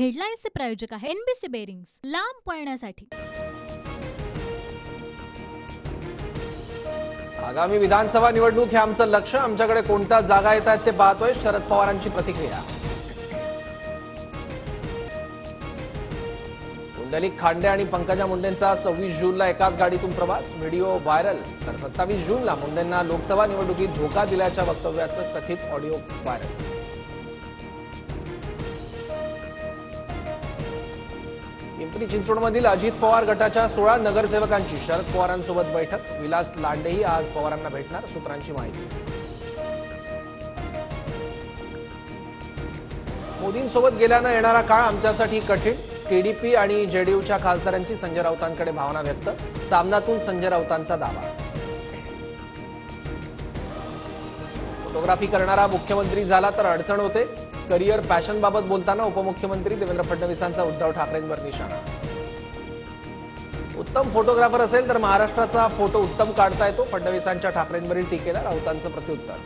हेडलाईन्सचे प्रायोजक आहे NBC bearings, लांब पळण्यासाठी। आगामी विधानसभा निवडणूक हे आमचं लक्ष, आमच्याकडे कोणत्या जागा येत आहेत ते पाहतोय, शरद पवारांची प्रतिक्रिया। पुंडलिक खांडे आणि पंकजा मुंडेंचा 26 जूनला एकाच गाडीतून प्रवास, व्हिडिओ व्हायरल। तर 27 जूनला मुंडेंना लोकसभा निवडणुकीत धोका दिल्याच्या वक्तव्याचं कथित ऑडिओ व्हायरल। पिंपरी चिंचवडमधील अजित पवार गटाच्या 16 नगरसेवकांची शरद पवारांसोबत बैठक, विलास लांडेही आज पवारांना भेटणार, सूत्रांची माहिती। मोदींसोबत गेल्यानं येणारा काळ आमच्यासाठी कठीण, टीडीपी आणि जेडीयूच्या खासदारांची संजय राऊतांकडे भावना व्यक्त, सामनातून संजय राऊतांचा दावा। फोटोग्राफी करणारा मुख्यमंत्री झाला तर अडचण होते, करिअर पॅशनबाबत बोलताना उपमुख्यमंत्री देवेंद्र फडणवीसांचा उद्धव ठाकरेंवर निशाणा। उत्तम फोटोग्राफर असेल तर महाराष्ट्राचा फोटो उत्तम काढता येतो, फडणवीसांच्या ठाकरेंवरील टीकेला राऊतांचं प्रत्युत्तर।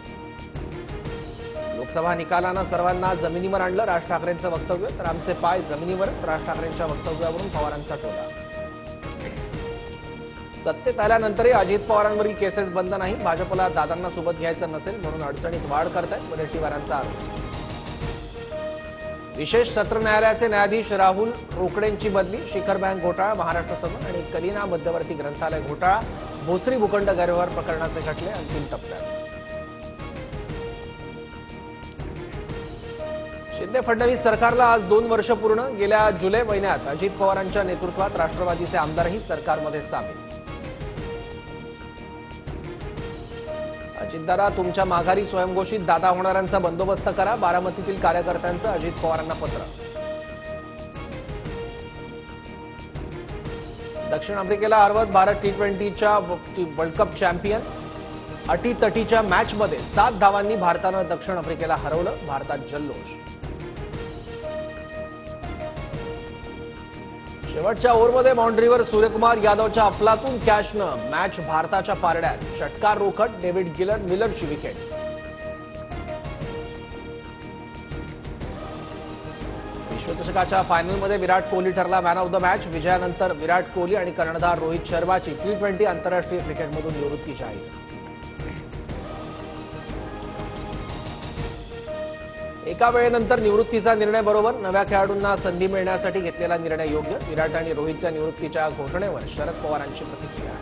लोकसभा निकालानं सर्वांना जमिनीवर आणलं, राज ठाकरेंचं वक्तव्य, तर आमचे पाय जमिनीवरच, राज ठाकरेंच्या वक्तव्यावरून पवारांचा टोला। सत्तेत आल्यानंतरही अजित पवारांवरील केसेस बंद नाही, भाजपला दादांना सोबत घ्यायचं नसेल म्हणून अडचणीत वाढ करतायत वडेट्टीवारांचा आरोप। विशेष सत्र न्यायालयाचे न्यायाधीश राहुल रोकडेंची बदली, शिखर बँक घोटाळा, महाराष्ट्र समन आणि कलिना मध्यवर्ती ग्रंथालय घोटाळा, भोसरी भूखंड गैरव्यवहार प्रकरणाचे खटले अंतिम टप्प्यात। शिंदे फडणवीस सरकारला आज 2 वर्ष पूर्ण, गेल्या जुलै महिन्यात अजित पवारांच्या नेतृत्वात राष्ट्रवादीचे आमदारही सरकारमध्ये सामील। अजितदादा तुमच्या माघारी स्वयंघोषित दादा होणाऱ्यांचा बंदोबस्त करा, बारामतीतील कार्यकर्त्यांचं अजित पवारांना पत्र। दक्षिण आफ्रिकेला हरवत भारत T20च्या वर्ल्ड कप चॅम्पियन, अटीतटीच्या मॅचमध्ये 7 धावांनी भारतानं दक्षिण आफ्रिकेला हरवलं, भारतात जल्लोष। शेवटच्या ओव्हरमध्ये बाउंड्रीवर सूर्यकुमार यादवच्या अफलातून कॅचनं मॅच भारताच्या पारड्यात, षटकार रोखत डेव्हिड मिलरची विकेट। विश्वचषकाच्या फायनलमध्ये विराट कोहली ठरला मॅन ऑफ द मॅच, विजयानंतर विराट कोहली आणि कर्णधार रोहित शर्माची T20 आंतरराष्ट्रीय क्रिकेटमधून निवृत्ती जाहीर। एका वेळेनंतर निवृत्तीचा निर्णय बरोबर, नव्या खेळाडूंना संधी मिळण्यासाठी घेतलेला निर्णय योग्य, विराट आणि रोहितच्या निवृत्तीच्या घोषणेवर शरद पवारांची प्रतिक्रिया।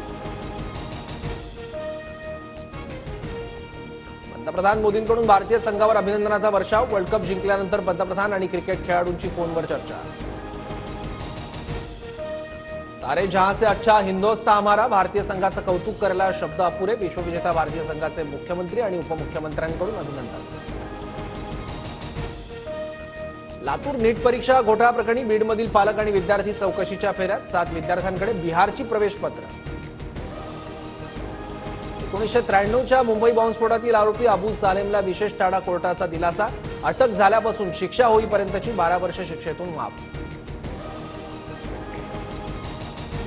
पंतप्रधान मोदींकडून भारतीय संघावर अभिनंदनाचा वर्षाव, वर्ल्ड कप जिंकल्यानंतर पंतप्रधान आणि क्रिकेट खेळाडूंची फोनवर चर्चा। सारे जहां से अच्छा हिंदोस्तान हमारा, भारतीय संघाचं कौतुक करायला शब्द अपुरे, विश्वविजेता भारतीय संघाचे मुख्यमंत्री आणि उपमुख्यमंत्र्यांकडून अभिनंदन। लातूर नीट परीक्षा घोटाळा प्रकरणी बीडमधील पालक आणि विद्यार्थी चौकशीच्या फेऱ्यात, 7 विद्यार्थ्यांकडे बिहारची प्रवेशपत्र। 1993च्या मुंबई बॉम्बस्फोटातील आरोपी अबू सालेमला विशेष टाडा कोर्टाचा दिलासा, अटक झाल्यापासून शिक्षा होईपर्यंतची 12 वर्ष शिक्षेतून माफ।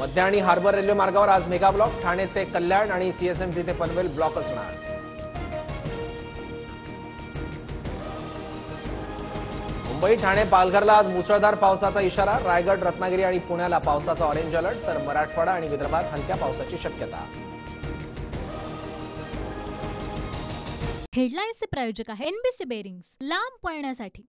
मध्य आणि हार्बर रेल्वे मार्गावर आज मेगा ब्लॉक, ठाणे ते कल्याण आणि CSMT ते पनवेल ब्लॉक असणार। मुंबई ठाणे पालघरला आज मुसळधार पावसाचा इशारा, रायगड रत्नागिरी आणि पुण्याला पावसाचा ऑरेंज अलर्ट, तर मराठवाडा आणि विदर्भात हलक्या पावसाची शक्यता। हेडलाईन्सचे प्रायोजक आहे एनबीसी बेरिंग्स, लांब पळण्यासाठी।